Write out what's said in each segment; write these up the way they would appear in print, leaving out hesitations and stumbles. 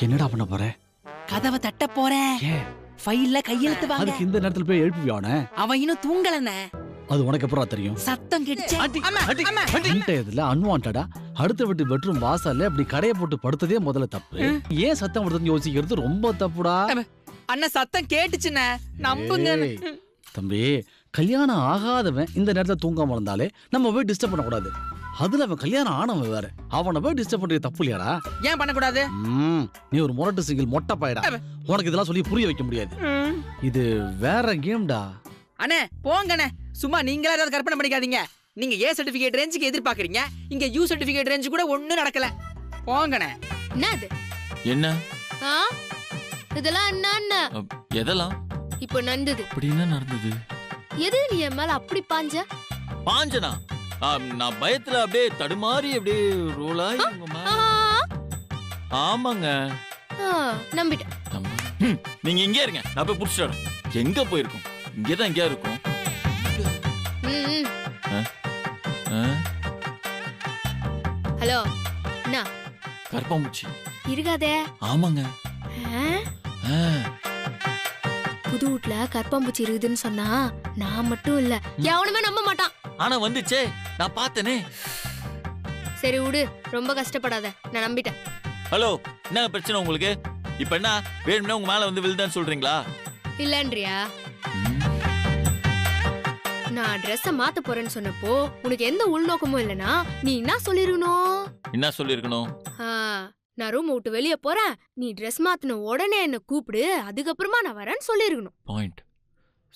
என்னடா பண்ண போற? கதவை தட்ட போறேன். ஃபைல்ல கையெழுத்து வாங்க. அதுக்கு இந்த நேரத்துல போய் எழுப்பியானே? அவன் இன்னும் தூங்கலனே. அது உனக்கு எப்பறம் தெரியும்? சத்தம் கேட்டுச்சு. இதுல அன்வான்டடா அடுத்த வீட்டு பெட்ரூம் வாசல்ல அப்படி கடைய போட்டு படுத்ததே முதல்ல தப்பு. ஏன் சத்தம் வருதுன்னு யோசிக்கிறது ரொம்ப தப்புடா. அண்ணா சத்தம் கேட்டுச்சுண்ணே, நம்புங்க. தம்பி, கல்யாணம் ஆகாதவன் இந்த நேரத்துல தூங்காம இருந்தாலே நம்ம போய் டிஸ்டர்ப் பண்ண கூடாது. அதுல அவன் கல்யாணம் ஆனவன் வேற, அவனை போய் டிஸ்டர்ப் பண்றது தப்பு இல்லையாடா? ஏன் பண்ண கூடாது? நீ ஒரு முரட்டு சிங்கிள் மொட்டை பாயடா, உனக்கு இதெல்லாம் சொல்லி புரிய வைக்க முடியாது. இது வேற கேம்டா. அண்ணே போங்கண்ணே, சும்மா நீங்களா ஏதாவது கற்பனை பண்ணிக்காதீங்க. நீங்க ஏ சர்டிபிகேட் ரேஞ்சுக்கு எதிர்பார்க்கறீங்க, இங்க யூ சர்டிபிகேட் ரேஞ்சு கூட ஒண்ணும் நடக்கல. போங்கண்ணே. என்னது? என்ன இதெல்லாம் என்ன? எதெல்லாம் இப்போ நடந்தது? அப்படி என்ன நடந்தது? எது நீ என் மேல அப்படி பாஞ்சனா? நான் பயத்துல அப்படியே தடுமாறி அப்படியே ரோலாய். ஆமாங்க, நம்பிட்டேன். நீங்க இங்கே இருங்க, நான் போய் புடிச்சிட்டு வரேன். எங்க போயிருக்கோம்? இங்கதான் எங்கேயா இருக்கும். ஹலோ, என்ன கற்பம்பூச்சி இருக்காதே? ஆமாங்க, புது வீட்ல கற்பம்பூச்சி இருக்குதுன்னு சொன்னா நான் மட்டும் இல்ல, எவனுமே நம்ப மாட்டான். ஆனா வந்துச்சே, நான் பார்த்தனே. சரி விடு, ரொம்ப கஷ்டப்படாத, நான் நம்பிட்டேன். ஹலோ, என்ன பிரச்சனை உங்களுக்கு? இப்ப என்ன வேணும்னா உங்க மேல வந்து விழுதான்னு சொல்றீங்களா? இல்லன்றியா? நான் ட்ரெஸ்ஸ மாத்த போறேன்னு சொன்னப்போ உனக்கு எந்த உள்நோக்கமும் இல்லனா நீ என்ன சொல்லிருக்கணும்? என்ன சொல்லிருக்கணும்? நான் ரூம் விட்டு வெளியே போறேன், நீ ட்ரெஸ் மாத்தின உடனே என்ன கூப்பிடு, அதுக்கப்புறமா நான் வரேன்னு சொல்லிருக்கணும். பாயிண்ட்,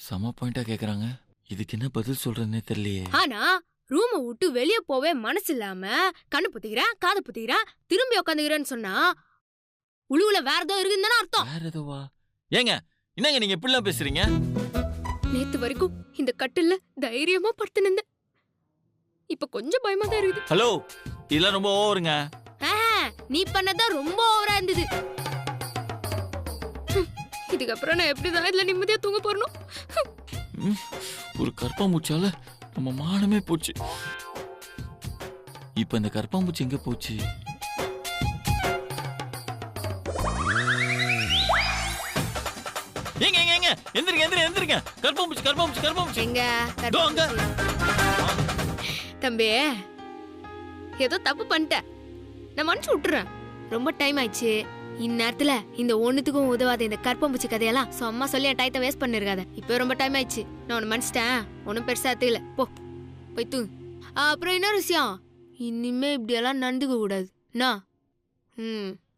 சம பாயிண்டா கேக்குறாங்க. இதுக்கு என்ன பதில் சொல்றதுன்னே தெரியலையே. ஆனா ரூம விட்டு வெளியே போவே மனசு இல்லாம கண்ணு புத்திக்கிறேன், காது புத்திக்கிறேன், திரும்பி உட்காந்துக்கிறேன்னு சொன்னா உழுவுல வேற ஏதோ இருக்குன்னு அர்த்தம். வேற ஏதோவா? ஏங்க என்னங்க நீங்க இப்படிலாம் பேசுறீங்க? நேத்து வரைக்கும் இந்த கட்டில்ல தைரியமா படுத்துனேன், இப்ப கொஞ்சம் பயமா தான் இருக்குது. ஹலோ, இதெல்லாம் ரொம்ப ஓவருங்க. நீ பண்ணதான் ரொம்ப ஓவரா இருந்தது. இதுக்கப்புறம் நான் எப்படிதான் இதுல நிம்மதியா தூங்க போறணும்? ஒரு கற்பம்பூச்சால நம்ம மானமே போச்சு. இப்ப இந்த கற்பம்பூச்சி எங்க போச்சு? எங்க எங்க எங்க எந்திரிங்க எந்திரிங்க எந்திரிங்க. கற்பம்பூச்சி கற்பம்பூச்சி கற்பம்பூச்சி எங்க? தம்பி, ஏதோ தப்பு பண்ணிட்ட, நான் மன்னிச்சு விட்டுறேன். ரொம்ப டைம் ஆயிடுச்சு. இந்நேரத்துல இந்த ஒண்ணுத்துக்கும் உதவாத இந்த கற்பம்பூச்சி கதையெல்லாம் சும்மா சொல்லி என் டயத்தை வேஸ்ட் பண்ணிருக்காத. இப்போ ரொம்ப டைம் ஆயிடுச்சு, நான் உன்னை மன்னிச்சிட்டேன், ஒன்னும் பெருசா தெரியல, போ போய் தூங்கு. அப்புறம் இன்னொரு விஷயம், இனிமே இப்படி எல்லாம் நடந்துக்க கூடாது.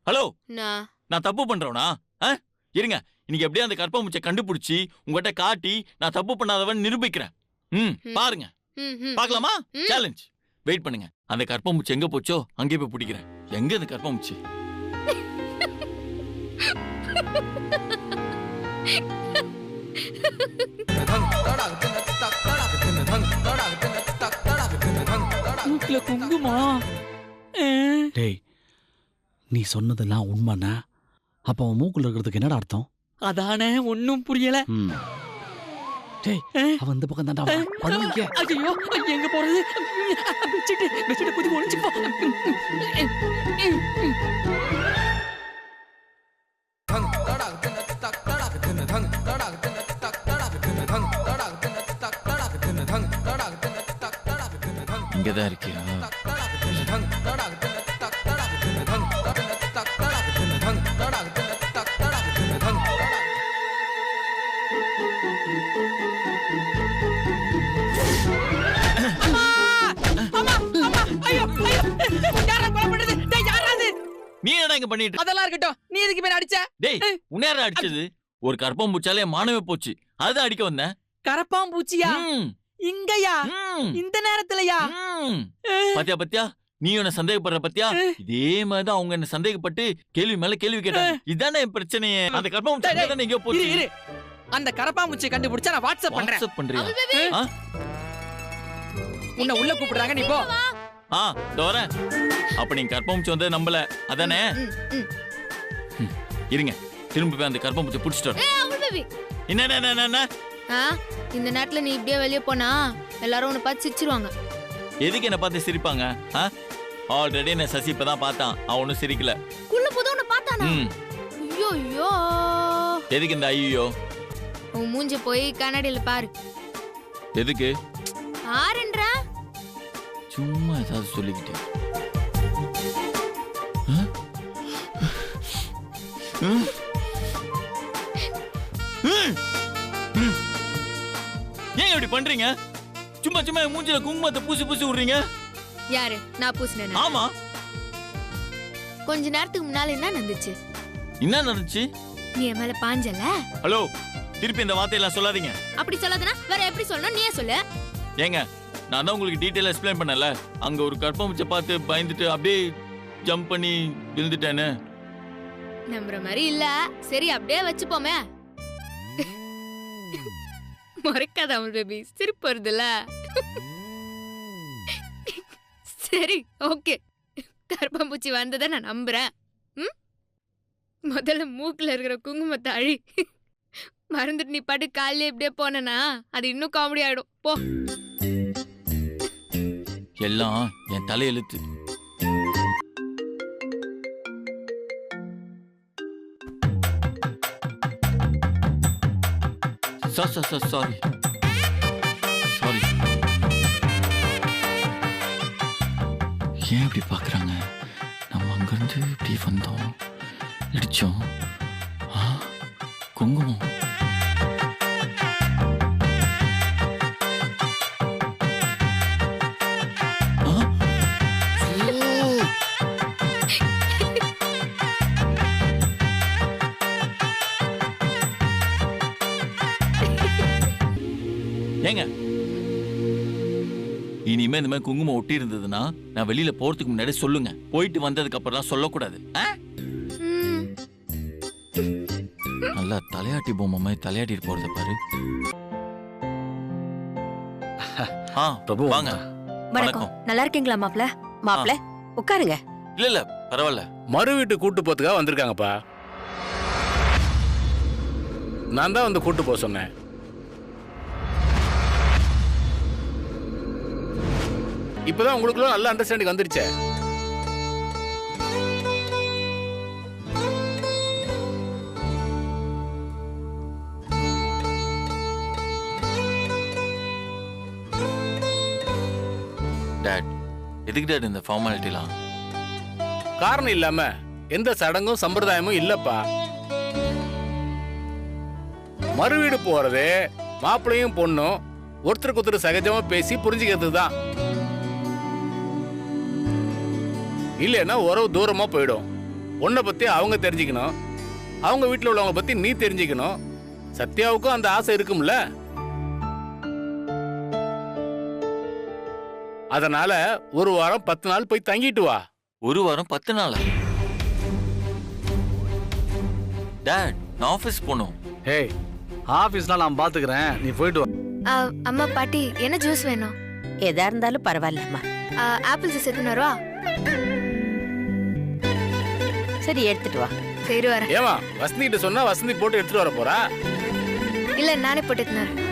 ஹலோ, நான் தப்பு பண்றேனா? இருங்க, இன்னைக்கு எப்படியா அந்த கற்பம்பூச்சியை கண்டுபிடிச்சி உங்ககிட்ட காட்டி நான் தப்பு பண்ணாதவன் நிரூபிக்கிறேன். பாருங்க, பாக்கலாமா? சேலஞ்ச். வெயிட் பண்ணுங்க. அந்த கற்பம்பூச்சி எங்க போச்சோ அங்கே போய் பிடிக்கிறேன். எங்க இந்த கற்பம்பூச்சி? குங்குமா? டேய், நீ சொன்னதெல்லாம் உண்மைனா அப்ப அவன் மூக்குல இருக்கிறதுக்கு என்னடா அர்த்தம்? அதானே ஒன்னும் புரியல. டேய், அவன் இந்த பக்கம் தான்டா படுங்க. ஐயோ, எங்க போறது? வெச்சிட்டு குதி ஒளிஞ்சு போ. இங்கதான் இருக்கியா? நீ என்ன இங்க பண்ணிட்டு? அதெல்லாம் இருக்கட்டும், நீ எதுக்கு மேல அடிச்ச? டேய், உன்னையாரா அடிச்சது? ஒரு கற்பம்பூச்சாலே மானமே போச்சு, அதுதான் அடிக்க வந்தேன். கரப்பாம்பூச்சியா? இங்கயா? இந்த நேரத்துலயா? பாத்தியா பாத்தியா, நீ என்ன சந்தேகப்படுற பத்தியா? இதே மாதிரிதான் அவங்க என்ன சந்தேகப்பட்டு கேள்வி மேல கேள்வி கேட்டாங்க. இதானே பிரச்சனையே. அந்த கற்பம்பூச்சி தானே எங்க போச்சு? அந்த கரப்பாம்பூச்சியை கண்டுபிடிச்சா நான் வாட்ஸ்அப் பண்றேன். வாட்ஸ்அப் பண்றியா? உன்னை உள்ள கூப்பிடுறாங்க, நீ போ. வரேன். அப்ப நீங்க கற்பம்பூச்சி வந்தது நம்பல அதானே? இருங்க, திரும்ப போய் அந்த கற்பம்பூச்சி புடிச்சிட்டு வரேன். என்ன இந்த நேரத்துல நீ இப்படியே வெளியே போனா எல்லாரும் உன்னை பார்த்து சிரிச்சிருவாங்க. எதுக்கு என்ன பார்த்து சிரிப்பாங்க? ஆல்ரெடி என்ன சசி இப்பதான் பார்த்தான், அவன் ஒன்னும் சிரிக்கல. குள்ள புது ஒண்ணு பார்த்தானா? ஐயோ ஐயோ. எதுக்கு இந்த ஐயோ? உன் மூஞ்ச போய் கண்ணாடியில பாரு. எதுக்கு? ஆரன்றா சும்மா ஏதாவது சொல்லிக்கிட்டு. ஏன் இப்படி பண்றீங்க? சும்மா சும்மா மூஞ்சில குங்குமத்தை பூசி பூசி விடுறீங்க. யாரு? நான் பூசினேன். ஆமா. கொஞ்ச நேரத்துக்கு முன்னால என்ன நடந்துச்சு? என்ன நடந்துச்சு? நீ என் மேல பாஞ்சல. ஹலோ, திருப்பி இந்த வார்த்தையெல்லாம் சொல்லாதீங்க. அப்படி சொல்லாதனா வேற எப்படி சொல்லணும்? நீயே சொல்லு. ஏங்க, நான் தான் உங்களுக்கு டீடைலா எக்ஸ்பிளைன் பண்ணல. அங்க ஒரு கற்பமுச்சை பார்த்து பயந்துட்டு அப்படியே ஜம்ப் பண்ணி விழுந்துட்டேன்னு. நம்புற மாதிரி இல்ல. சரி அப்படியே வச்சுப்போமே. மறக்காத அமல் பேபி, சிரிப்பு வருதுல்ல. சரி ஓகே, கற்பம்பூச்சி வந்ததை நான் நம்புறேன். முதல்ல மூக்குல இருக்கிற குங்குமத்தை அழி. மறந்துட்டு நீ பாட்டு காலையில இப்படியே போனா அது இன்னும் காமெடி ஆயிடும். போ. எல்லாம் என் தலையெழுத்து. Sorry sorry. ஏன் இப்படி பாக்குறாங்க? நம்ம அங்கிருந்து இப்படி வந்தோம், இடிச்சோம். குங்குமம். ஏங்க, இனிமே இந்த மாதிரி குங்குமம் ஒட்டி இருந்ததுன்னா நான் வெளியில போறதுக்கு முன்னாடி சொல்லுங்க. போயிட்டு வந்ததுக்கு அப்புறம் சொல்லக்கூடாது. நல்லா தலையாட்டி பொம்மை மாதிரி தலையாட்டிட்டு போறத பாரு. பிரபு வாங்க. வணக்கம். நல்லா இருக்கீங்களா மாப்ள? மாப்ள உட்காருங்க. இல்ல பரவாயில்ல. மறு வீட்டு கூட்டு போறதுக்காக வந்திருக்காங்கப்பா. நான் தான் வந்து கூட்டு போக சொன்னேன். இப்பதான் உங்களுக்குள்ள நல்ல அண்டர்ஸ்டாண்டிங் வந்துருச்சே. டாட், எதுக்கு டாட் இந்த ஃபார்மாலிட்டிலாம்? காரணம் இல்லாம எந்த சடங்கும் சம்பிரதாயமும் இல்லப்பா. மறு வீடு போறது மாப்பிள்ளையும் பொண்ணும் ஒருத்தருக்கு ஒருத்தர் சகஜமா பேசி புரிஞ்சுக்கிறது தான். இல்லைன்னா உறவு தூரமா போயிடும். உன்னை பத்தி அவங்க தெரிஞ்சுக்கணும், அவங்க வீட்டுல உள்ளவங்க பத்தி நீ தெரிஞ்சுக்கணும். சத்யாவுக்கும் அந்த ஆசை இருக்கும்ல. அதனால ஒரு வாரம் 10 நாள் போய் தங்கிட்டு வா. ஒரு வாரம் 10 நாள்? டாட், நான் ஆபீஸ் போகணும். ஏய், ஆபீஸ்லாம் நான் பாத்துக்கிறேன், நீ போயிட்டு வா. அம்மா பாட்டி என்ன ஜூஸ் வேணும்? எதா இருந்தாலும் பரவாயில்லம்மா. ஆப்பிள் ஜூஸ் எடுத்துன்னு வரவா? சரி எடுத்துட்டு வா. சரி வரேன். ஏமா வசந்தி கிட்ட சொன்னா வசந்தி போட்டு எடுத்துட்டு வர போறா? இல்ல நானே போட்டு எடுத்துன்னு வரேன்.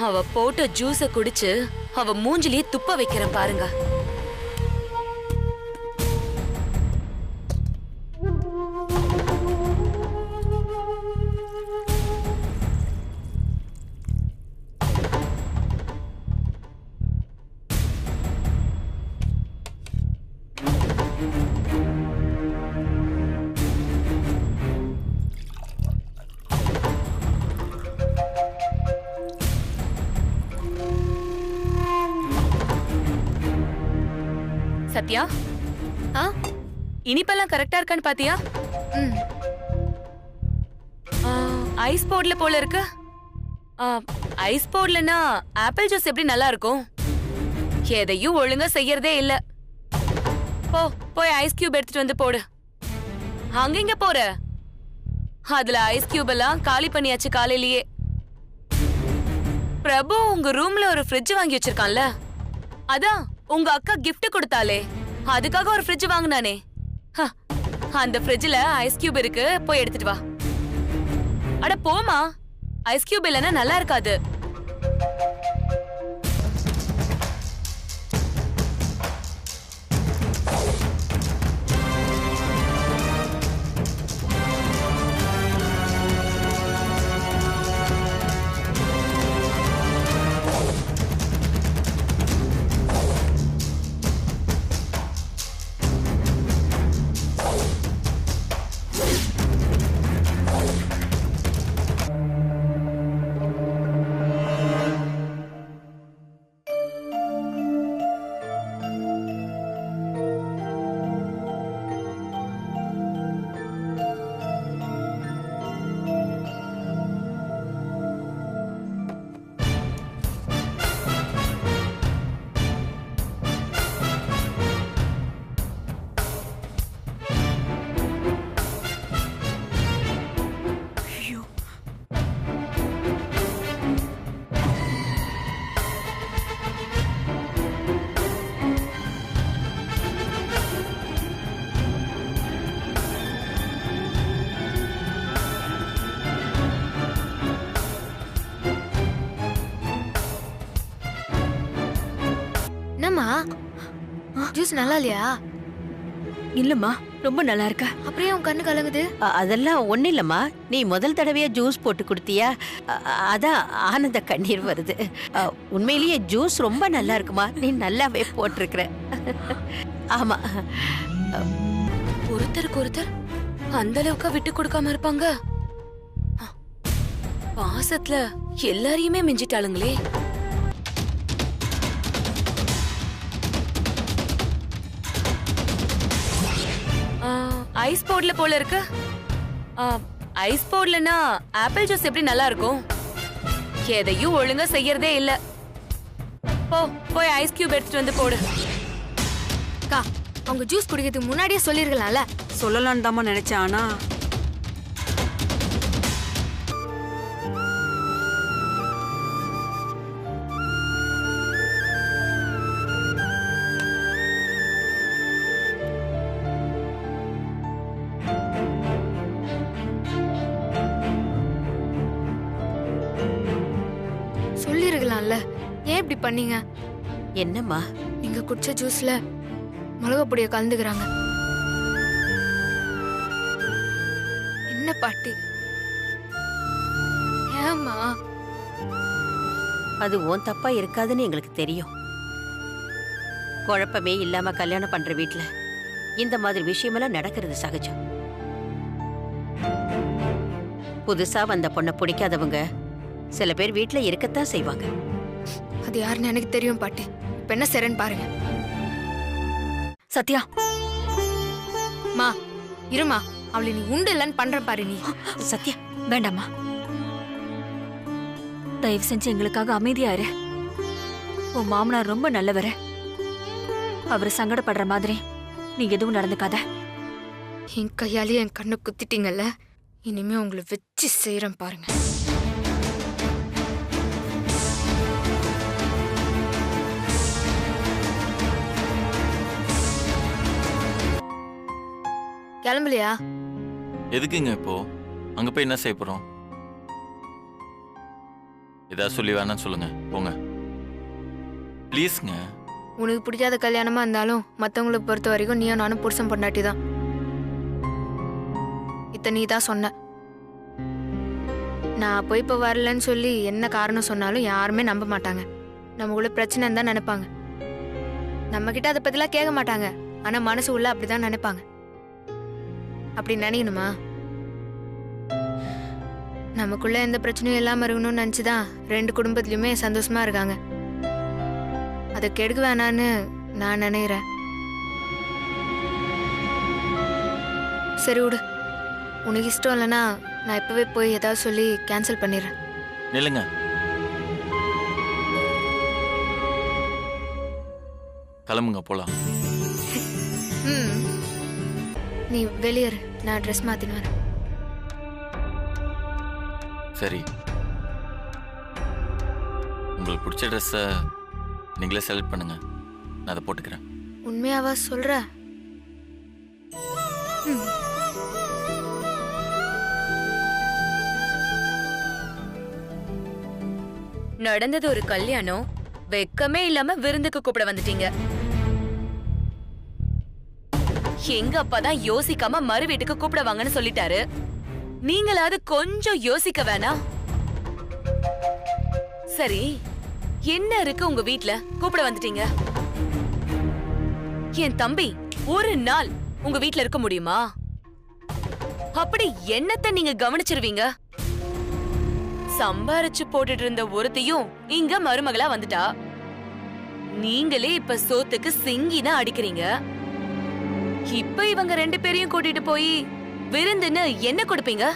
அவ போட்ட ஜூஸ குடிச்சு அவ மூஞ்சிலேயே துப்ப வைக்கிறேன் பாருங்க. சத்யா, இனிப்பெல்லாம் கரெக்டா இருக்கான்னு பாத்தியா? ஐஸ் போர்ட்ல போல இருக்கு. ஐஸ் போர்ட்லனா ஆப்பிள் ஜூஸ் எப்படி நல்லா இருக்கும்? எதையும் ஒழுங்கா செய்யறதே இல்ல. போய் ஐஸ் கியூப் எடுத்துட்டு வந்து போடு. அங்க போற? அதுல ஐஸ் கியூப் எல்லாம் காலி பண்ணியாச்சு காலையிலேயே. பிரபு உங்க ரூம்ல ஒரு ஃப்ரிட்ஜ் வாங்கி வச்சிருக்கான்ல, அதான் உங்க அக்கா கிஃப்ட் கொடுத்தாலே, அதுக்காக ஒரு ஃப்ரிட்ஜ் வாங்குனானே. அந்த ஃப்ரிட்ஜ்ல ஐஸ் கியூப் இருக்கு, போய் எடுத்துட்டு வா. அட போமா, ஐஸ் கியூப் இல்லைன்னா நல்லா இருக்காது. என்னம்மா ஜூஸ் நல்லா இல்லையா? இல்லம்மா, ரொம்ப நல்லா இருக்கா. அப்படியே உன் கண்ணு கலங்குது. அதெல்லாம் ஒண்ணு இல்லம்மா, நீ முதல் தடவையா ஜூஸ் போட்டு கொடுத்தியா, அதான் ஆனந்த கண்ணீர் வருது. உண்மையிலேயே ஜூஸ் ரொம்ப நல்லா இருக்குமா, நீ நல்லாவே போட்டிருக்கிற. ஆமா, ஒருத்தருக்கு ஒருத்தர் அந்த அளவுக்கு விட்டு கொடுக்காம இருப்பாங்க. பாசத்துல எல்லாரையுமே மிஞ்சிட்டாளுங்களே. ஐஸ் போர்ட்ல போல இருக்கு. ஐஸ் போர்ட்லனா ஆப்பிள் ஜூஸ் எப்படி நல்லா இருக்கும்? எதையும் ஒழுங்கா செய்யறதே இல்ல. போய் ஐஸ் கியூப் எடுத்துட்டு வந்து போடு. அக்கா, அவங்க ஜூஸ் குடிக்கிறதுக்கு முன்னாடியே சொல்லிருக்கலாம்ல. சொல்லலான்னு தாம்மா நினைச்சேன். ஆனா சொல்லிருக்கலாம்ல. ஏன் இப்படி பண்ணீங்க? என்னம்மா? நீங்க குடிச்ச ஜூஸ்ல மிளகா பொடியை கலந்துக்கிறாங்க. என்ன பாட்டி? ஏம்மா? அது உன் தப்பா இருக்காதுன்னு எங்களுக்கு தெரியும். குழப்பமே இல்லாம கல்யாணம் பண்ற வீட்டுல இந்த மாதிரி விஷயமெல்லாம் நடக்கிறது சகஜம். புதுசா வந்த பொண்ணை பிடிக்காதவங்க சில பேர் வீட்டுல இருக்கத்தான் செய்வாங்க. அது யாருன்னு எனக்கு தெரியும் பாட்டி. இப்ப என்ன செய்றேன்னு பாருங்க. சத்யா, மா இருமா, அவளை நீ உண்டு இல்லன்னு பண்ற பாரு. நீ சத்யா வேண்டாம்மா, தயவு செஞ்சு எங்களுக்காக அமைதியா இரு. உன் மாமனார் ரொம்ப நல்லவரு. அவர் சங்கடப்படுற மாதிரி நீ எதுவும் நடந்துக்காத. என் கையாலேயே என் கண்ணை குத்திட்டீங்கல்ல, இனிமே உங்களை வச்சு செய்யறேன் பாருங்க. கிளம்பலையா? எதுக்குங்க இப்போ அங்க போய் என்ன செய்ய போறோம்? ஏதாவது சொல்லி வேணாம்னு சொல்லுங்க, போங்க ப்ளீஸ்ங்க. உனக்கு பிடிக்காத கல்யாணமா இருந்தாலும் மத்தவங்களை பொறுத்த வரைக்கும் நீயும் நானும் புருஷன் பொண்டாட்டி தான். இத்த நீ தான் சொன்ன. நான் போய் இப்ப வரலன்னு சொல்லி என்ன காரணம் சொன்னாலும் யாருமே நம்ப மாட்டாங்க. நமக்குள்ள பிரச்சனைன்னு தான் நினைப்பாங்க. நம்ம கிட்ட அதை பத்திலாம் கேட்க மாட்டாங்க. ஆனா மனசு உள்ள அப்படிதான் நினைப்பாங்க. அப்படி நினைக்கணுமா? நமக்குள்ள எந்த பிரச்சனையும் இல்லாம இருக்கணும்னு நினைச்சுதான் 2 குடும்பத்திலயுமே சந்தோஷமா இருக்காங்க. அதை கெடுக்க வேணான்னு நான் நினைக்கிறேன். சரி விடு, உனக்கு இஷ்டம் இல்லைன்னா நான் இப்பவே போய் ஏதாவது சொல்லி கேன்சல் பண்ணிடுறேன். நில்லுங்க. கிளம்புங்க, போலாம். நீ வெளியேறு, நான் ட்ரெஸ் மாத்தின்னு வரேன். சரி, உங்களுக்கு பிடிச்ச ட்ரெஸ்ஸை நீங்களே செலக்ட் பண்ணுங்க, நான் அதை போட்டுக்கிறேன். உண்மையாவா சொல்ற? நடந்தது ஒரு கல்யாணம், வெக்கமே இல்லாம விருந்துக்கு கூப்பிட வந்துட்டீங்க. எங்க அப்பாதான் யோசிக்காம மறு வீட்டுக்கு கூப்பிடுவாங்கன்னு சொல்லிட்டாரு. நீங்களாவது கொஞ்சம் யோசிக்க வேணாம்? சரி, என்ன இருக்கு உங்க வீட்ல கூப்பிட வந்துட்டீங்க? என் தம்பி ஒரு நாள் உங்க வீட்ல இருக்க முடியுமா? அப்படி என்னத்தை நீங்க கவனிச்சிருவீங்க? சம்பாரிச்சு போட்டுட்டு இருந்த ஒருத்தையும் இங்க மருமகளா வந்துட்டா. நீங்களே இப்ப சோத்துக்கு சிங்கினா அடிக்கிறீங்க. இப்ப இவங்க 2 பேரையும் கூட்டிட்டு போய் விருந்துன்னு என்ன கொடுப்பீங்க?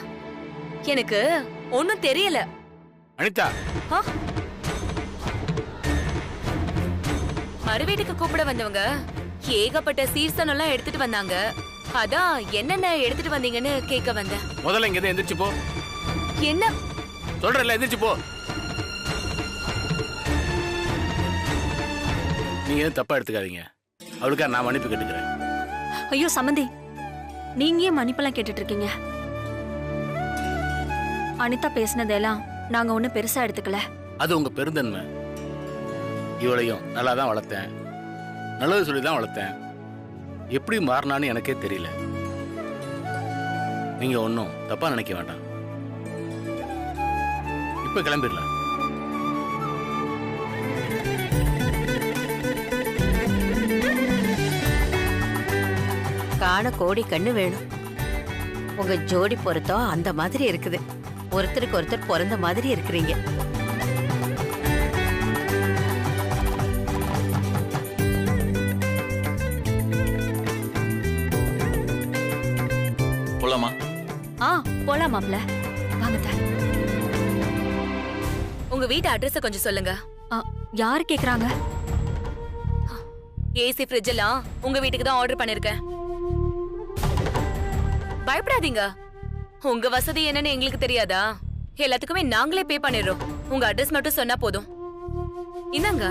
எனக்கு ஒண்ணும் தெரியல. அனிதா, மறுவீட்டுக்கு கூப்பிட வந்தவங்க ஏகப்பட்ட சீர்சனம் எல்லாம் எடுத்துட்டு வந்தாங்க. அதான் என்னென்ன எடுத்துட்டு வந்தீங்கன்னு கேட்க வந்தேன். முதல்ல இங்க எந்திரிச்சு போ. என்ன சொல்றல, எந்திரிச்சு போ. நீங்க எதுவும் தப்பா எடுத்துக்காதீங்க. அவளுக்கா நான் மன்னிப்பு கேட்டுக்கிறேன். ஐயோ சமந்தி, நீங்க ஏன் மன்னிப்பெல்லாம் கேட்டுட்டு இருக்கீங்க? அனிதா பேசினதெல்லாம் நாங்க ஒன்னும் பெருசா எடுத்துக்கல. அது உங்க பெருந்தன்மை. இவளையும் நல்லா தான் வளர்த்தேன். நல்லது சொல்லி தான் வளர்த்தேன். எப்படி மாறினான்னு எனக்கே தெரியல. நீங்க ஒன்றும் தப்பா நினைக்க வேண்டாம். இப்ப கிளம்பிடலாம். காண கோடி கண்ணு வேணும். உங்க ஜோடி பொருத்தம் அந்த மாதிரி இருக்குது. ஒருத்தருக்கு ஒருத்தர் பிறந்த மாதிரி இருக்கிறீங்க. போலாமா? போலாம் மாப்ள. வாங்க தான். உங்க வீட்டு அட்ரஸ் கொஞ்சம் சொல்லுங்க. யாரு கேக்குறாங்க? ஏசி ஃப்ரிட்ஜ் எல்லாம் உங்க வீட்டுக்கு தான் ஆர்டர் பண்ணிருக்கேன். பயப்படாதீங்க. உங்க வசதி என்னன்னு எங்களுக்கு தெரியாதா? எல்லாத்துக்குமே நாங்களே பே பண்ணிடுறோம். உங்க அட்ரஸ் மட்டும் சொன்னா போதும். இந்தாங்க.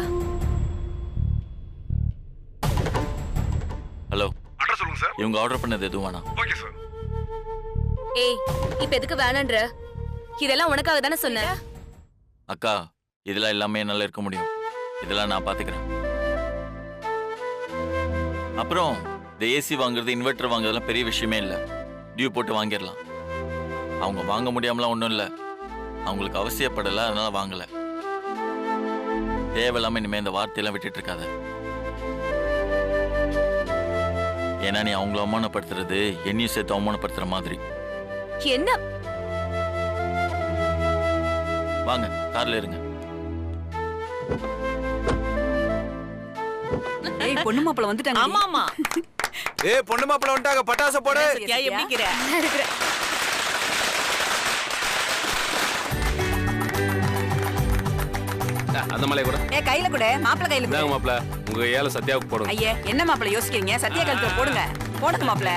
ஹலோ, அட்ரஸ் சொல்லுங்க சார். இவங்க ஆர்டர் பண்ணது எதுவும் வேணாம். Okay sir. ஏய், இப்ப எதுக்கு வேணான்ற? இதெல்லாம் உனக்காக தானே சொன்னேன். அக்கா, இதெல்லாம் எல்லாமே என்னால இருக்க முடியும். இதெல்லாம் நான் பாத்துக்கிறேன். அப்புறம் இந்த ஏசி வாங்குறது, இன்வெர்டர் வாங்குறதுலாம் பெரிய விஷயமே இல்லை. டியூ போட்டு வாங்கிடலாம். அவங்க வாங்க முடியாமலாம் ஒன்றும் இல்லை. அவங்களுக்கு அவசியப்படலை, அதனால வாங்கலை. தேவையில்லாம இனிமே இந்த வார்த்தையெல்லாம் விட்டுட்டு இருக்காத. ஏன்னா நீ அவங்கள அவமானப்படுத்துறது என்னையும் சேர்த்து அவமானப்படுத்துற மாதிரி. என்ன? வாங்க, கார்ல இருங்க. ஏய் பொண்ணு மாப்பிள்ள வந்துட்டாங்க. ஆமா ஆமா. ஏய் பொண்ணு மாப்பிள்ள வந்துட்டாங்க, பட்டாசு போடு. ஏன் எப்படி இருக்கிற? அந்த மலை கூட கையில கூட மாப்பிள்ள கையில கூட. மாப்பிள்ள உங்க ஏல சத்யாவுக்கு போடுங்க. ஐயே என்ன மாப்பிள்ள யோசிக்கிறீங்க? சத்யா கழுத்துல போடுங்க. போடுங்க மாப்பிள்ள.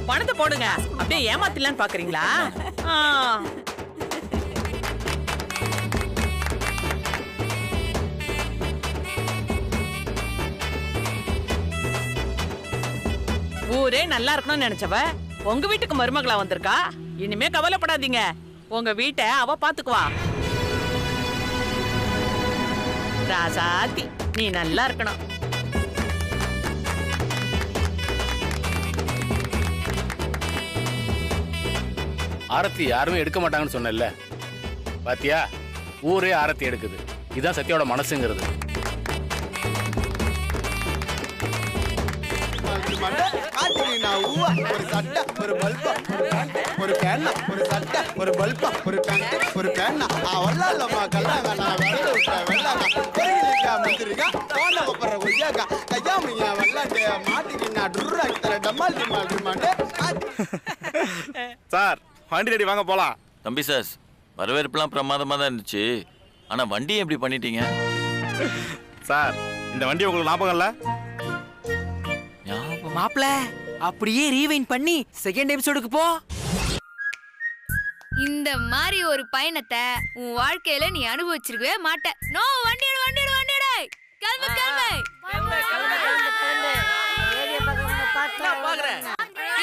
பணத்தை போடுங்க. அப்படியே ஏமாத்திடலான்னு பாக்குறீங்களா? ஊரே நல்லா இருக்கணும்னு நினைச்சவ உங்க வீட்டுக்கு மருமகளா வந்திருக்கா. இனிமே கவலைப்படாதீங்க, உங்க வீட்டை அவ பாத்துக்குவா. ராசாத்தி, நீ நல்லா இருக்கணும். ஆரத்தி யாருமே எடுக்க மாட்டாங்கன்னு சொன்னேன்ல, பாத்தியா? ஊரே ஆரத்தி எடுக்குது. இதுதான் சத்யாவோட மனசுங்கிறது. ஒரு சட்டை, ஒரு பல்பா, ஒரு பேனா, ஒரு சட்டை, ஒரு பல்பா, ஒரு பேண்ட், ஒரு பேனா. வரலாம்மா கல்லாங்க நான் வரல விட்டேன் வெள்ளாங்க பெருகிலிக்கா முந்திரிக்கா போன ஒப்பற கொய்யாக்கா கையாமிங்க வெள்ளாண்டே மாட்டிக்கு நான் டுர்ரா தர டமால் டிமால் டிமாண்டே. சார் வண்டி ரெடி, வாங்க போலாம். தம்பி சார், வரவேற்பெல்லாம் பிரமாதமா தான் இருந்துச்சு. ஆனா வண்டியை எப்படி பண்ணிட்டீங்க சார்? இந்த வண்டி உங்களுக்கு ஞாபகம் இல்ல? மாப்ள, அப்படியே ரீவைண்ட் பண்ணி செகண்ட் எபிசோடுக்கு போ. இந்த மாதிரி ஒரு பயணத்தை உன் வாழ்க்கையில நீ அனுபவிச்சிருக்கவே மாட்ட. நோ, வண்டிடு வண்டிடு வண்டிடு. கிளம்பு கிளம்பு.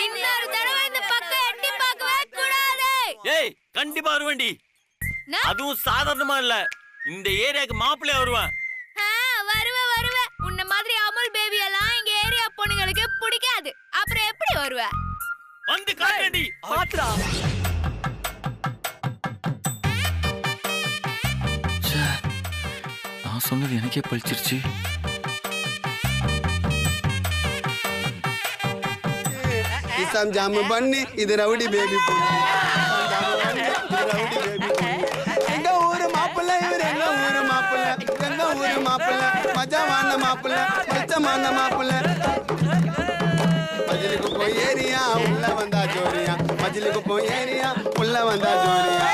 இன்னொரு தடவை இந்த பக்கம் எட்டி பார்க்கவே கூடாது. ஏய், கண்டிப்பா வருவேண்டி. அதுவும் சாதாரணமா இல்ல, இந்த ஏரியாக்கு மாப்பிள்ளையா வருவேன். வருவ. உன்ன மாதிரி அமுல் பேபி எல்லாம் எங்க ஏரியா பொண்ணுங்களுக்கு பிடிக்காது. அப்புறம் எப்படி வருவ? வந்து காட்டேண்டி. பாத்ரா. நான் சொன்னது எனக்கே பழிச்சிருச்சு. இசாம் ஜாமு பண்ணி இது ரவுடி பேபி பொண்ணு. ரவுடி பேபி பொண்ணு. எங்க ஊரு மாப்பிள்ள இவர், எங்க ஊரு மாப்பிள்ள, எங்க ஊரு மாப்பிள்ள, மஜாவான மாப்பிள்ள, மச்சமான மாப்பிள்ள. மஜிலுக்கு போய் ஏரியா உள்ள வந்தா ஜோரியா மஜிலுக்கு போய் ஏரியா உள்ள வந்தா ஜோரியா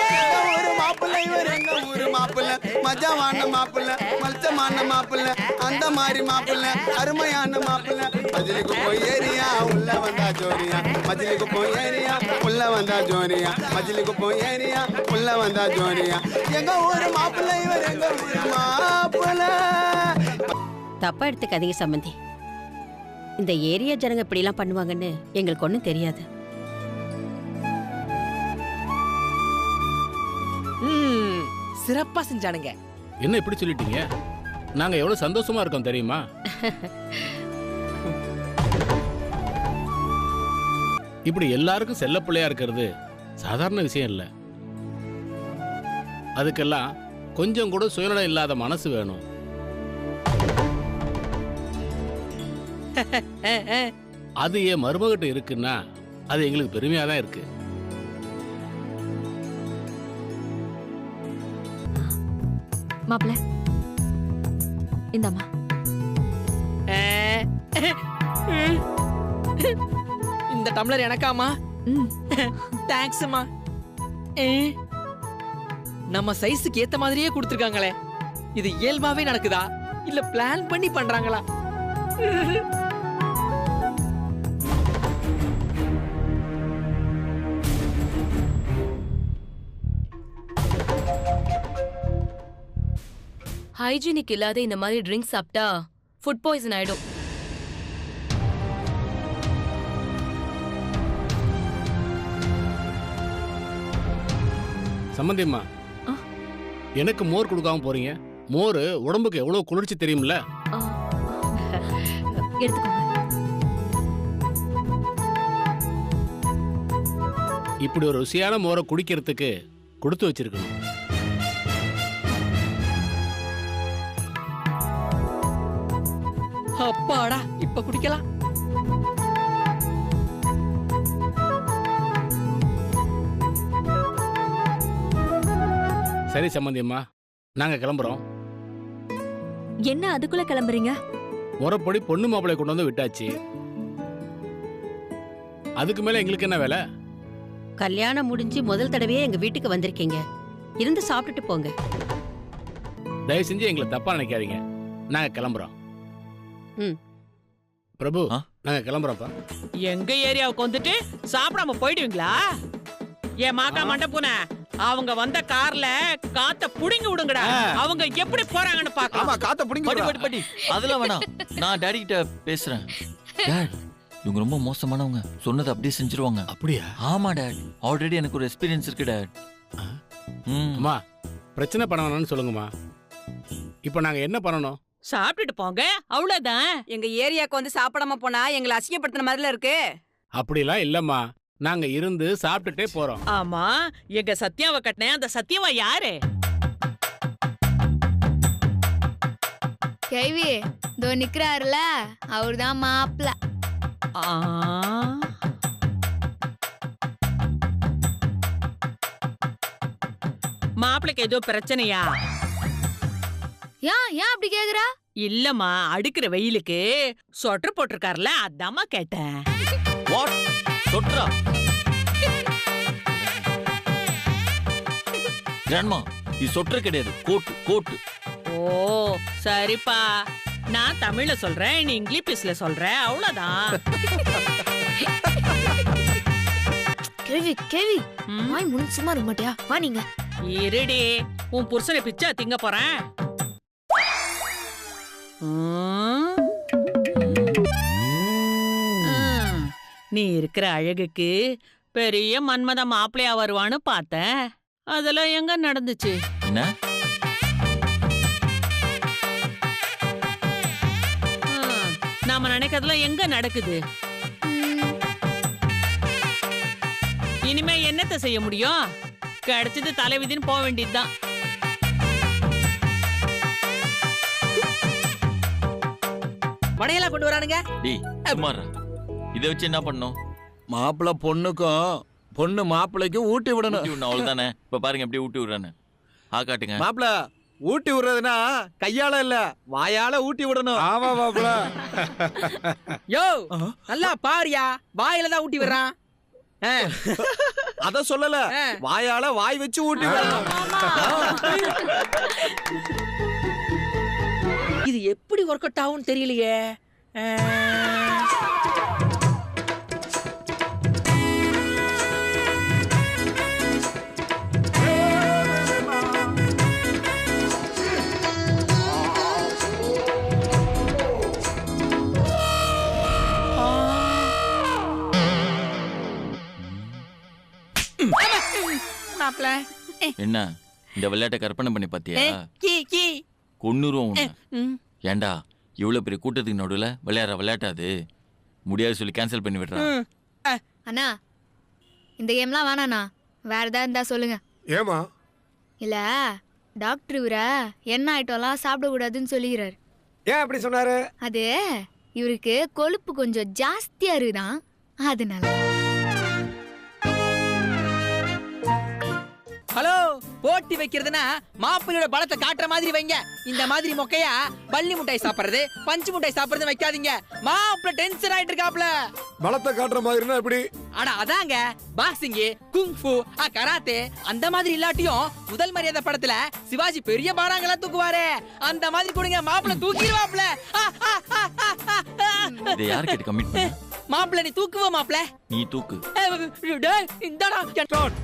ஒரு மாப்பிள்ளை இவர் எங்க ஊரு மாப்பிள்ளை மஜாவான மாப்பிள்ளை மல்சமான மாப்பிள்ளை அந்த மாதிரி மாப்பிள்ளை அருமையான மாப்பிள்ளை மஜிலுக்கு போய் ஏரியா உள்ள வந்தா ஜோரியா மஜிலுக்கு போய் ஏரியா உள்ள வந்தா ஜோரியா மஜிலுக்கு போய் ஏரியா உள்ள வந்தா ஜோரியா எங்க ஊரு மாப்பிள்ளை இவர் எங்க ஊரு மாப்பிள்ளை. தப்பா எடுத்துக்காதீங்க சம்பந்தி. இந்த ஏரியா ஜனங்க இப்படிலாம் பண்ணுவாங்கன்னு எங்களுக்கு ஒன்றும் தெரியாது. சிறப்பா செஞ்சானுங்க. என்ன இப்படி சொல்லிட்டீங்க? நாங்க எவ்வளவு சந்தோஷமா இருக்கோம் தெரியுமா? இப்படி எல்லாருக்கும் செல்ல பிள்ளையா இருக்கிறது சாதாரண விஷயம் இல்ல. அதுக்கெல்லாம் கொஞ்சம் கூட சுயநலம் இல்லாத மனசு வேணும். அது என் மருமகிட்ட இருக்குன்னா அது எங்களுக்கு பெருமையா தான் இருக்கு. மாப்பிள்ள இந்தாம்மா. இந்த டம்ளர் எனக்காமா? தேங்க்ஸ்மா. நம்ம சைஸுக்கு ஏத்த மாதிரியே கொடுத்துருக்காங்களே, இது இயல்பாவே நடக்குதா இல்ல பிளான் பண்ணி பண்றாங்களா? ஹைஜீனிக் இல்லாத இந்த மாதிரி ட்ரிங்க்ஸ் சாப்பிட்டா ஃபுட் பாய்சன் ஆயிடும். சம்பந்தியம்மா, எனக்கு மோர் கொடுக்காம போறீங்க? மோர் உடம்புக்கு எவ்வளவு குளிர்ச்சி தெரியும்ல? எடுத்துக்கோங்க. இப்படி ஒரு ருசியான மோரை குடிக்கிறதுக்கு கொடுத்து வச்சிருக்கணும். அப்பாடா, இப்ப குடிக்கலாம். சரி சம்பந்தியம்மா, நாங்க கிளம்புறோம். என்ன அதுக்குள்ள கிளம்புறீங்க? முறைப்படி பொண்ணு மாப்பிள்ளை கொண்டு வந்து விட்டாச்சு. அதுக்கு மேல எங்களுக்கு என்ன வேலை? கல்யாணம் முடிஞ்சு முதல் தடவையே எங்க வீட்டுக்கு வந்திருக்கீங்க. இருந்து சாப்பிட்டுட்டு போங்க. தயவு செஞ்சு எங்களை தப்பா நினைக்காதீங்க. நாங்க கிளம்புறோம். பிரபு, நாங்க கிளம்புறோம்ப்பா. எங்க ஏரியாவுக்கு வந்துட்டு சாப்பிடாம போயிடுவீங்களா? ஏன் மாக்கா மண்டபூன அவங்க வந்த கார்ல காத்த புடிங்கி விடுங்கடா. அவங்க எப்படி போறாங்கன்னு பாக்கலாம். ஆமா, காத்த புடிங்கி படி அதெல்லாம் வேணாம். நான் டாடி கிட்ட பேசுறேன். டாட், இவங்க ரொம்ப மோசமானவங்க. சொன்னதை அப்படியே செஞ்சிருவாங்க. அப்படியா? ஆமா டாட், ஆல்ரெடி எனக்கு ஒரு எக்ஸ்பீரியன்ஸ் இருக்கு டாட். அம்மா, பிரச்சனை பண்ண வேணாம்னு சொல்லுங்கம்மா. இப்போ நாங்க என்ன பண்ணணும்? சாப்பிட்டுட்டு போங்க, அவ்வளவுதான். எங்க ஏரியாக்கு வந்து சாப்பிடாம போனா எங்களை அசிங்கப்படுத்தின மாதிரில இருக்கு. அப்படிலாம் இல்லம்மா, நாங்க இருந்து சாப்பிட்டுட்டே போறோம். ஆமா, எங்க சத்யாவை கட்டினேன். அந்த சத்யாவா யாரு? கேவி தோ நிக்கிறாருல, அவர்தான் மாப்பிள்ள. மாப்பிளைக்கு ஏதோ பிரச்சனையா? ஏன் அப்படி கேக்குறா? இல்லம்மா, அடுக்கிற வெயிலுக்கு சொட்டர் போட்டிருக்காருல, அதாம்மா கேட்டேன். வாட் சொட்டரா? கிராண்ட்மா, இது சொட்டர் கிடையாது, கோட்டு. ஓ சரிப்பா, நான் தமிழ்ல சொல்றேன், நீ இங்கிலீஷ்ல சொல்ற, அவ்வளவுதான். கேவி வாய் முடிச்சு சும்மா இருக்க மாட்டியா? வா நீங்க. இருடி, உன் புருஷனை பிச்சா திங்க போறேன். நீ இருக்கிற அழகுக்கு பெரிய மன்மத மாப்பிளையா வருவான்னு பார்த்தேன். அதெல்லாம் எங்க நடந்துச்சு? என்ன? நாம நினைக்கிறதுல எங்க நடக்குது? இனிமே என்னத்த செய்ய முடியும்? கிடைச்சது தலைவிதின்னு போக வேண்டியதுதான். வடையெல்லாம் கொண்டு வரானுங்க. டேய் சுமாரா, இதை வச்சு என்ன பண்ணணும்? மாப்பிள்ள பொண்ணுக்கும் பொண்ணு மாப்பிள்ளைக்கும் ஊட்டி விடணும். அவ்வளவுதானே. இப்ப பாருங்க எப்படி ஊட்டி விடுறானு. காட்டுங்க மாப்பிள்ள. ஊட்டி விடுறதுனா கையால இல்ல வாயால ஊட்டி விடணும். ஆமா மாப்ள. யோ நல்லா பாரியா, வாயில தான் ஊட்டி விடுறான். அத சொல்லல, வாயால வாய் வச்சு ஊட்டி விடணும். இது எப்படி ஒர்க் அவுட் ஆகும்னு தெரியலையே. என்ன இந்த விளையாட்டை கற்பனை பண்ணி பாத்தியா? கொன்னுருவோம் உன்னை. ஏண்டா இவ்வளவு பெரிய கூட்டத்துக்கு நடுவுல விளையாடுற விளையாட்டாது முடியாது சொல்லி கேன்சல் பண்ணி விடுறான். அண்ணா இந்த கேம்லாம் வேணாண்ணா, வேற ஏதாவது இருந்தா சொல்லுங்க. ஏமா? இல்ல டாக்டர் இவரா என்ன ஐட்டம்லாம் சாப்பிடக்கூடாதுன்னு சொல்லிக்கிறாரு. ஏன் அப்படி சொன்னாரு? அது இவருக்கு கொழுப்பு கொஞ்சம் ஜாஸ்தியா இருக்குதான், அதனால. ஹலோ, போட்டி வைக்கிறதுனா மாப்பிள்ளையோட பலத்தை காட்டுற மாதிரி வைங்க. இந்த மாதிரி மொக்கையா பள்ளி முட்டாய் சாப்பிடுறது, பஞ்சு முட்டாய் சாப்பிடுறது வைக்காதீங்க. மாப்பிள்ளை டென்ஷன் ஆயிட்டு இருக்காப்ல. பலத்தை காட்டுற மாதிரினா எப்படி? அட அதாங்க, பாக்ஸிங், குங்ஃபு, கராத்தே அந்த மாதிரி இல்லாட்டியும் முதல் மரியாதை படத்துல சிவாஜி பெரிய பாராங்களா தூக்குவாரே, அந்த மாதிரி கொடுங்க. மாப்பிள்ளை தூக்கிடுவாப்ல. இதை யார் கிட்ட கமிட் பண்ண? மாப்பிள்ளை நீ தூக்குவ மாப்பிள்ளை. நீ தூக்கு. டேய் இந்தடா ஸ்டார்ட்.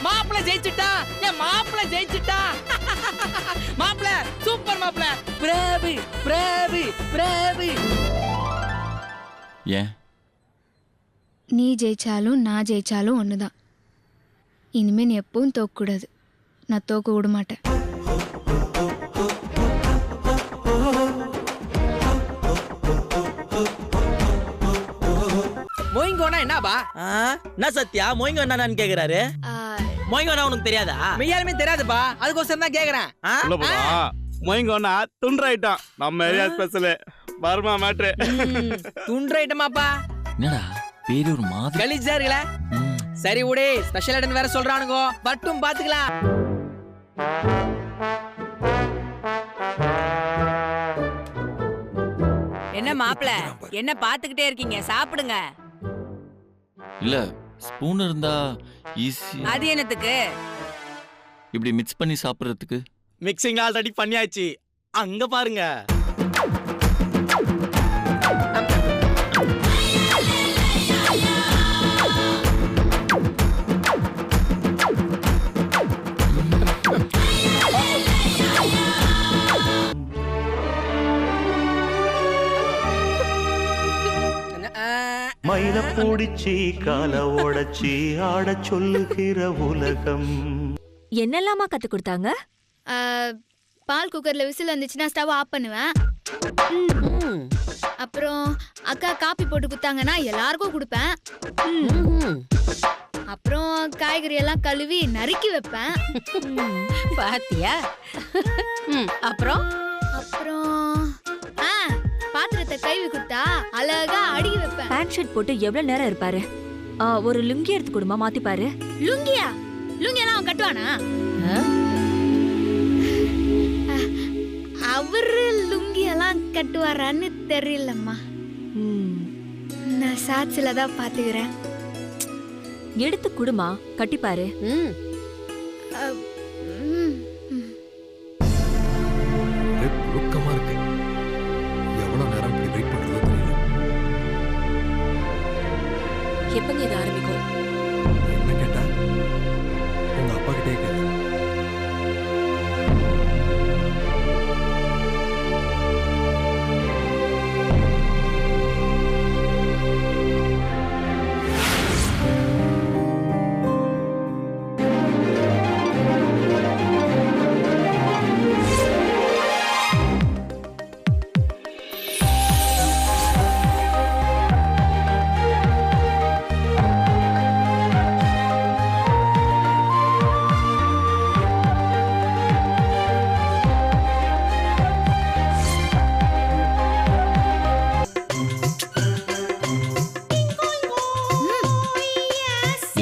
மாப்பிள்ளை ஜெயிச்சிட்டா, என் மாப்பிள்ளை ஜெயிச்சிட்டா. மாப்பிள்ளை சூப்பர் மாப்பிள்ளை, பிரேவி பிரேவி பிரேவி. ஏன் நீ ஜெயிச்சாலும் நான் ஜெயிச்சாலும் ஒண்ணுதான். இனிமே நீ எப்பவும் தோக்கக்கூடாது. நான் தோக்க விட மாட்டேன். மொய்ங்கோனா என்னபா? என்ன சத்யா மொய்ங்கோ என்னன்னு கேக்குறாரு? மொய்ங்கோனா உனக்கு தெரியாதா? மெய்யாலுமே தெரியாதுப்பா, அதுக்கோசரம் தான் கேக்குறேன். மொய்ங்கோனா துண்ட்ரைட்டம், நம்ம ஏரியா ஸ்பெஷல். பர்மா மேட்ரு துண்ட்ரைட்டமாப்பா. என்னடா பேரு ஒரு மாதிரி கலீஜா இருக்குல. சரி விடு, ஸ்பெஷல் ஐட்டம் வேற சொல்றானுங்க, பட்டும் பாத்துக்கலாம். என்ன மாப்பிள, என்ன பாத்துக்கிட்டே இருக்கீங்க? சாப்பிடுங்க. இல்ல ஸ்பூன் இருந்தா ஈஸி. அது என்னத்துக்கு? இப்படி மிக்ஸ் பண்ணி சாப்பிடுறதுக்கு. மிக்சிங் ஆல்ரெடி பண்ணியாச்சு, அங்க பாருங்க. மயில பூடிச்சி கால ஓடச்சி ஆட சொல்லுகிற உலகம். என்னெல்லாமா கத்து கொடுத்தாங்க? பால் குக்கர்ல விசில் வந்துச்சுன்னா ஸ்டவ் ஆஃப் பண்ணுவேன். அப்புறம் அக்கா காப்பி போட்டு கொடுத்தாங்கன்னா எல்லாருக்கும் கொடுப்பேன். அப்புறம் காய்கறி எல்லாம் கழுவி நறுக்கி வைப்பேன். பாத்தியா? அப்புறம் அப்புறம் பாத்திரத்தை கழுவி கொடுத்தா அழகா அடுக்கி வைப்பேன். பேண்ட் ஷர்ட் போட்டு எவ்வளவு நேரம் இருப்பாரு? ஒரு லுங்கி எடுத்து கொடுமா, மாத்தி பாரு. லுங்கியா? லுங்கியெல்லாம் அவன் கட்டுவானா? அவரு லுங்கியெல்லாம் கட்டுவாரான்னு தெரியலம்மா. நான் சாட்சில தான் பாத்துக்கிறேன். எடுத்து குடுமா, கட்டிப்பாரு. புழுக்கமா இருக்கு. எவ்வளவு நேரம் இப்படி வெயிட் பண்றதோ தெரியல. எப்பங்க இது ஆரம்பிக்கும்? என்ன கேட்டா உங்க அப்பா கிட்டே கேளு.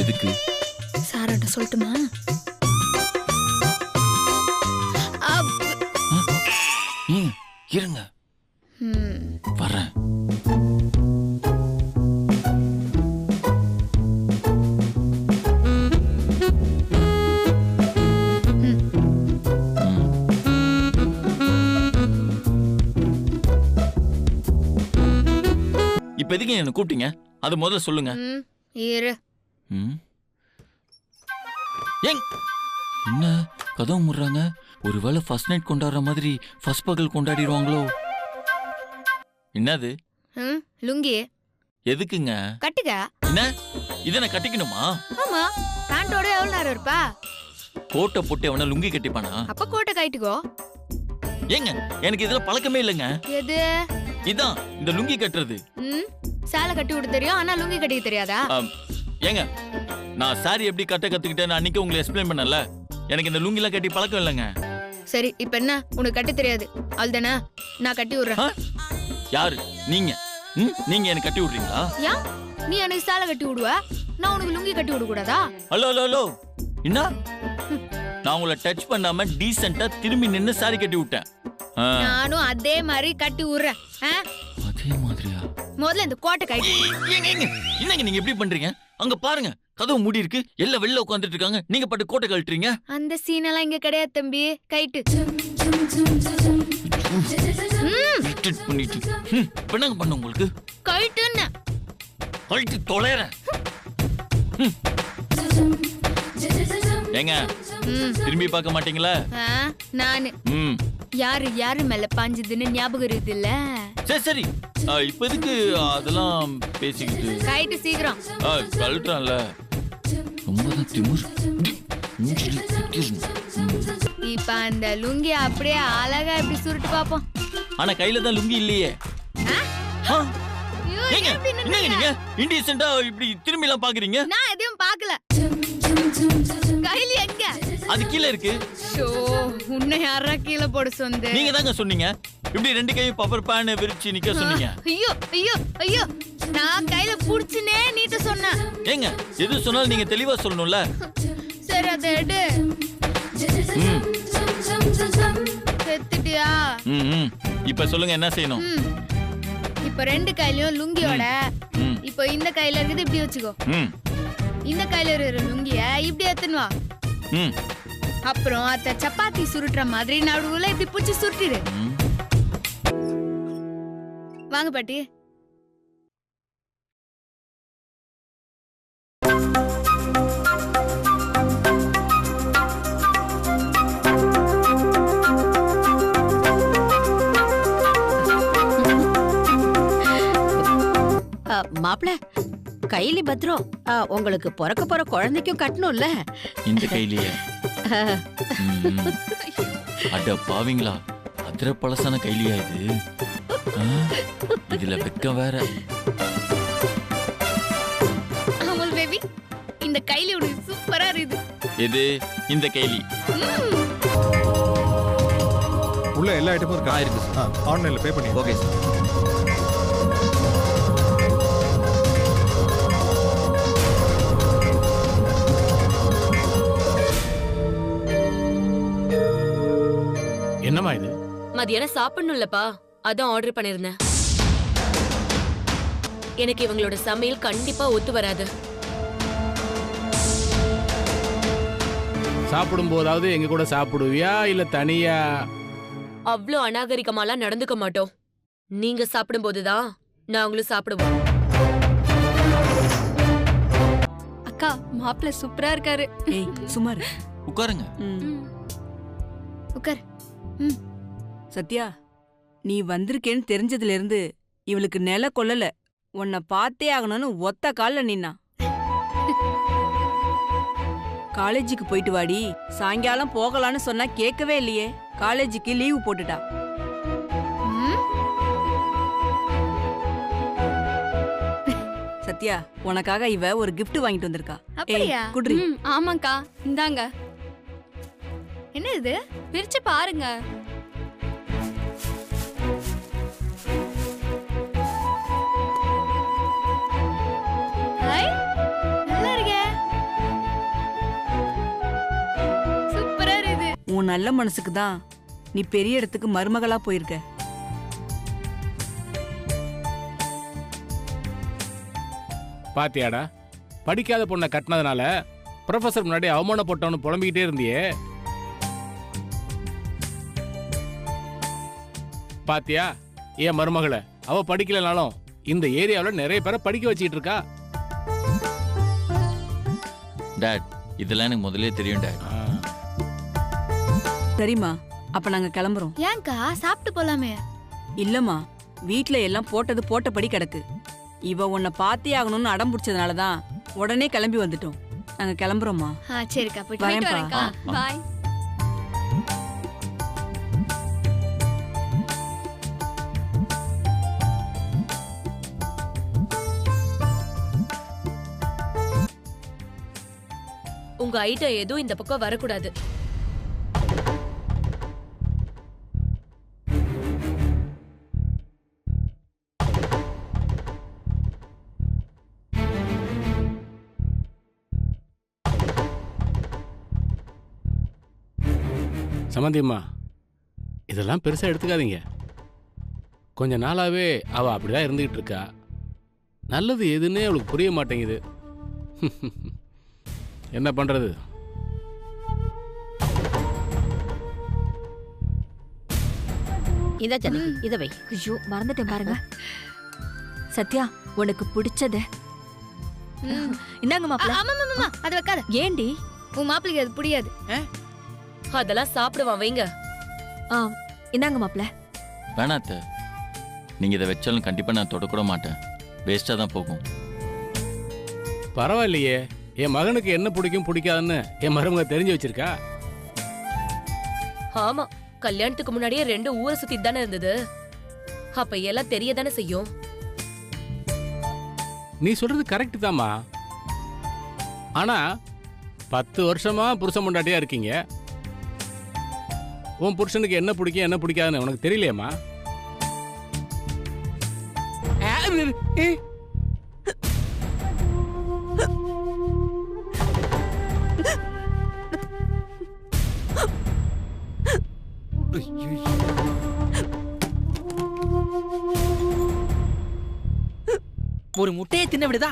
எதுக்கு? சாராட்ட சொல்லட்டுமா? இருங்க வரேன். இப்ப எதுக்கு என்ன கூப்பிட்டீங்க? அது முதல்ல சொல்லுங்க. என்ன கதவு முடுறாங்க? ஒருவேளை ஃபர்ஸ்ட் நைட் கொண்டாடுற மாதிரி ஃபர்ஸ்ட் பகல் கொண்டாடிடுவாங்களோ? என்னது? லுங்கி. எதுக்குங்க? கட்டுக. என்ன இத நான் கட்டிக்கணுமா? ஆமா. பேண்டோட எவ்வளவு நேரம் இருப்பா? கோட்டை போட்டு அவன லுங்கி கட்டிப்பானா? அப்ப கோட்டை கட்டிக்கோ. ஏங்க எனக்கு இதுல பழக்கமே இல்லங்க. எது? இதான் இந்த லுங்கி கட்டுறது. சாலை கட்டி விட தெரியும், ஆனா லுங்கி கட்டிக்க தெரியாதா? ஏங்க நான் சாரி எப்படி கட்ட கத்துக்கிட்டேன்னு அன்னைக்கு உங்களுக்கு எக்ஸ்பிளைன் பண்ணல. எனக்கு இந்த லுங்கி எல்லாம் கட்டி பழக்கம் இல்லைங்க. சரி இப்ப என்ன உனக்கு கட்டி தெரியாது அல்தானே? நான் கட்டி விடுறேன். யாரு நீங்க? நீங்க எனக்கு கட்டி விடுறீங்களா? யா நீ எனக்கு சாலை கட்டி விடுவ, நான் உனக்கு லுங்கி கட்டி விட கூடாதா? ஹலோ ஹலோ ஹலோ என்ன? நான் உங்களை டச் பண்ணாம டீசென்ட்டா திரும்பி நின்னு சாரி கட்டி விட்டேன். நானும் அதே மாதிரி கட்டி விடுறேன். அதே மாதிரியா? முதல்ல இந்த கோட்டை கட்டி. என்னங்க நீங்க எப்படி பண்றீங்க? அங்க பாருங்க கதவு மூடி இருக்கு, எல்லாம் வெளில உட்கார்ந்துட்டு இருக்காங்க, நீங்க பாட்டு கோட்டை கழட்டுறீங்க. அந்த சீன் எல்லாம் இங்க கிடையாது தம்பி. கைட்டு பண்ணிட்டு என்னங்க பண்ண உங்களுக்கு? கைட்டுன்னு கழட்டி தொலைறேன். ஏங்க திரும்பி பார்க்க மாட்டீங்களா? நானு யாரு யாரு மேல பாஞ்சதுன்னு ஞாபகம் இருக்குது இல்ல? சரி சரி இப்ப எதுக்கு அதெல்லாம் பேசிக்கிட்டு? கைட்டு சீக்கிரம் கழட்டுறான்ல. ரொம்பதான் திமிர். இப்ப அந்த லுங்கி அப்படியே அழகா இப்படி சுருட்டு பாப்போம். ஆனா கையில தான் லுங்கி இல்லையே. நீங்க இன்டிசென்ட்டா இப்படி திரும்பி எல்லாம் பாக்குறீங்க? நான் எதையும் பாக்கல. கையில எங்க? அது கீழ இருக்கு. ஷோ உன்னை யாரா கீழ போட சொன்னது? நீங்க தாங்க சொன்னீங்க. இப்படி ரெண்டு கையும் பப்பர் பேன் விரிச்சு நிக்க சொன்னீங்க. ஐயோ ஐயோ ஐயோ நான் கையில புடிச்சுனே நீட்ட சொன்னேன். ஏங்க எது சொன்னாலும் நீங்க தெளிவா சொல்லணும்ல. சரி அத எடு. செத்துட்டியா? இப்ப சொல்லுங்க என்ன செய்யணும்? இப்ப ரெண்டு கையிலயும் லுங்கியோட இப்ப இந்த கையில இருக்குது இப்படி வச்சுக்கோ. இந்த கையில இருக்கிற லுங்கிய இப்படி எடுத்துன்னு வா. அப்புறம் அத சப்பாத்தி சுருட்டுற மாதிரி நடுவுல இப்படி புடிச்சு சுருட்டிடு. வாங்க பாட்டி. மாப்பிள கைலி பத்திரம் உங்களுக்கு பிறக்க போற குழந்தைக்கும் கட்டணும்ல. இந்த கைலியே அட பாவீங்களா, அதிர பழசான கைலியா இது? இதுல வெக்கம் வேற. அமுல் பேபி இந்த கைலி உனக்கு சூப்பரா இருக்கு. எது இந்த கைலி? உள்ள எல்லா ஐட்டமும் இருக்கா? இருக்கு சார். ஆன்லைன்ல பே பண்ணி. Okay sir. என்னமா இது? மதியானம் சாப்பிடணும்லப்பா, அதான் ஆர்டர் பண்ணிருந்தேன். எனக்கு இவங்களோட சமையல் கண்டிப்பா ஒத்து வராது. சாப்பிடும் போதாவது எங்க கூட சாப்பிடுவியா இல்ல தனியா? அவ்ளோ அநாகரிகமாலாம் நடந்துக்க மாட்டோம். நீங்க சாப்பிடும் போதுதான் நாங்களும் சாப்பிடுவோம். அக்கா மாப்பிள்ள சூப்பரா இருக்காரு. ஏய் சுமார் உட்காருங்க. உட்கார். சத்யா, நீ வந்திருக்கேன்னு தெரிஞ்சதுல இருந்து இவளுக்கு நில கொள்ளல. உன்னை பார்த்தே ஆகணும்னு ஒத்த கால்ல நின்னா. காலேஜுக்கு போயிட்டு வாடி, சாயங்காலம் போகலான்னு சொன்னா கேட்கவே இல்லையே. காலேஜுக்கு லீவு போட்டுட்டா. சத்யா, உனக்காக இவ ஒரு gift வாங்கிட்டு வந்திருக்கா. அப்படியா? குட்ரி. ஆமாக்கா இந்தாங்க. என்ன இது? பிரிச்சு பாருங்க. ஹாய் நல்லா இருக்கே. உன் நல்ல மனசுக்கு தான் நீ பெரிய இடத்துக்கு மருமகளா போயிருக்க. பாத்தியாடா, படிக்காத பொண்ணை கட்டினதுனால ப்ரொஃபசர் முன்னாடி அவமானப்பட்டவனு புலம்பிக்கிட்டே இருந்தியே. பாத்தியா ஏன் மருமகளை, அவ படிக்கலனாலும் இந்த ஏரியாவில் நிறைய பேரை படிக்க வச்சிட்டு இருக்கா. டாட், இதெல்லாம் எனக்கு முதல்ல தெரியும் டாட். சரிம்மா, அப்ப நாங்க கிளம்புறோம். ஏன்க்கா சாப்பிட்டு போலாமே? இல்லம்மா, வீட்ல எல்லாம் போட்டது போட்டபடி கிடக்கு. இவ உன்னை பார்த்தே ஆகணும்னு அடம் பிடிச்சதுனாலதான் உடனே கிளம்பி வந்துட்டோம். நாங்க கிளம்புறோம்மா. சரிக்கா, போயிட்டு வரேன்ப்பா. வரேன்க்கா. பாய். உங்க ஐட்டம் எதுவும் இந்த பக்கம் வரக்கூடாது. சம்மந்தியம்மா, இதெல்லாம் பெருசா எடுத்துக்காதீங்க. கொஞ்ச நாளாவே அவ அப்படிதான் இருந்துகிட்டு இருக்கா. நல்லது எதுன்னே அவளுக்கு புரிய மாட்டேங்குது. என்ன பண்றது? இத ஜனனி, இத வை. ஐயோ, மறந்துட்டேன் பாருங்க. சத்யா, உனக்கு பிடிச்சது இந்தாங்க மாப்பிள்ள. ஆமா, அது வைக்காத. ஏண்டி? உன் மாப்பிளைக்கு அது புரியாது. அதெல்லாம் சாப்பிடுவான், வைங்க. இந்தாங்க மாப்பிள்ள. வேணாத்த, நீங்க இதை வச்சாலும் கண்டிப்பா நான் தொடக்கூட மாட்டேன். வேஸ்டா தான் போகும். பரவாயில்லையே, என் மகனுக்கு என்ன பிடிக்கும் பிடிக்காதுன்னு என் மருமக தெரிஞ்சு வச்சிருக்கா. ஆமா, கல்யாணத்துக்கு முன்னாடியே 2 ஊரை சுத்தி தானே இருந்தது. அப்ப எல்லாம் தெரியதானே செய்யும். நீ சொல்றது கரெக்ட் தாம்மா. ஆனா 10 வருஷமா புருஷன் பொண்டாட்டியா இருக்கீங்க. உன் புருஷனுக்கு என்ன பிடிக்கும் என்ன பிடிக்காதுன்னு உனக்கு தெரியலையம்மா? ஒரு முட்டையை தின்ன விடுதா?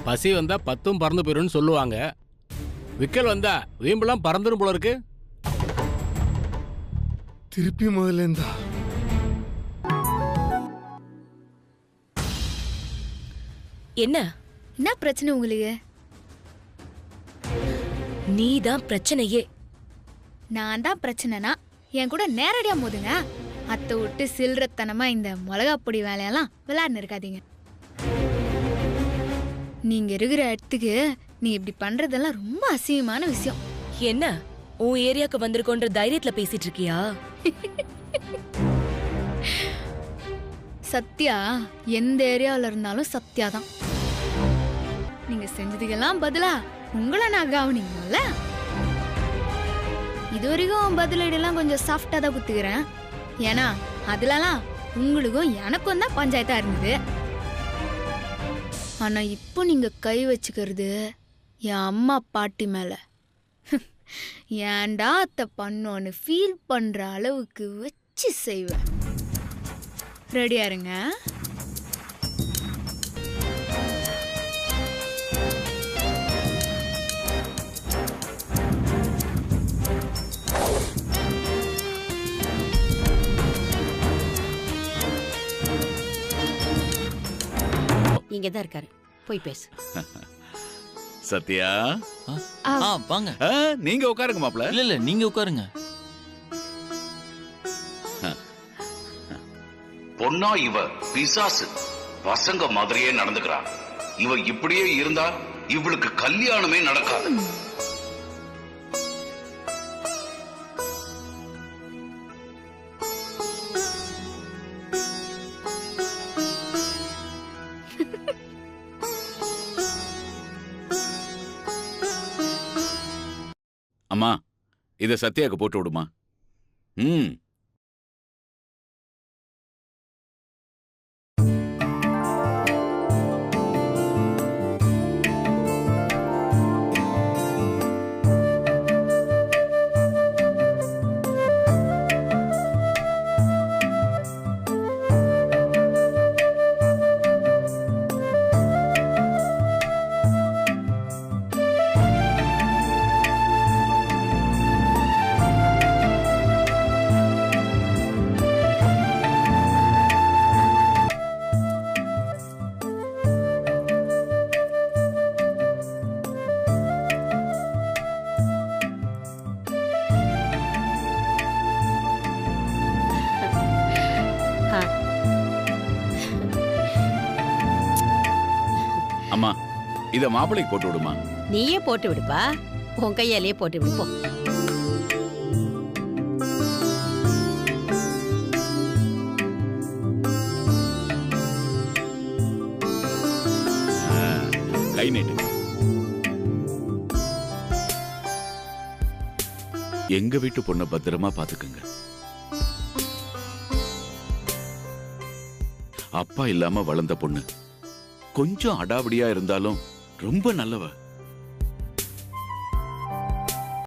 பசி வந்தா 10ம் பறந்து போயிடும்னு சொல்லுவாங்க. விக்கல் வந்தா வீம்பெல்லாம் பறந்துடும் போல இருக்கு. திருப்பி முதல்ல இருந்தா என்ன பிரச்சனை உங்களுக்கு? நீதான் பிரச்சனையே. நான் தான் பிரச்சனைனா என் கூட நேரடியா மோதுங்க. அத்தை விட்டு சில்றத்தனமா இந்த மிளகா பொடி வேலையெல்லாம் விளையாடுன்னு இருக்காதீங்க. நீங்க இருக்கிற இடத்துக்கு நீ இப்படி பண்றதெல்லாம் ரொம்ப அசிங்கமான விஷயம். என்ன உன் ஏரியாக்கு வந்திருக்கோன்ற தைரியத்துல பேசிட்டு இருக்கியா? சத்யா எந்த ஏரியாவில் இருந்தாலும் சத்யா தான். நீங்க செஞ்சதுக்கெல்லாம் பதிலா உங்களை நான் கவனிங்கல்ல. இது வரைக்கும் பதிலடியெல்லாம் கொஞ்சம் சாஃப்டா தான் குத்துக்கிறேன். ஏன்னா அதுலலாம் உங்களுக்கும் எனக்கும் தான் பஞ்சாயத்தா இருந்தது. ஆனா இப்போ நீங்க கை வச்சுக்கிறது என் அம்மா பாட்டி மேல. ஏன்டா அத்தை பண்ணோன்னு ஃபீல் பண்ற அளவுக்கு வச்சு செய்வேன். ரெடியா இருங்க. இங்கதான் இருக்காரு, போய் பேசு. சத்யா, வாங்க. நீங்க உட்காருங்க மாப்ள. இல்ல நீங்க உட்காருங்க. பொண்ணா இவ பிசாசு பசங்க மாதிரியே நடந்துக்கிறா. இவ இப்படியே இருந்தா இவளுக்கு கல்யாணமே நடக்காது. அம்மா, இத சத்யாக்கு போட்டு விடுமா. அம்மா இத மாப்பிளைக்கு போட்டு விடுமா. நீயே போட்டு விடுப்பா, உன் கையாலேயே போட்டு விடுப்போம். கை நீட்டு. எங்க வீட்டு பொண்ணை பத்திரமா பாத்துக்குங்க. அப்பா இல்லாம வளர்ந்த பொண்ணு, கொஞ்சம் அடாவடியா இருந்தாலும் ரொம்ப நல்லவ.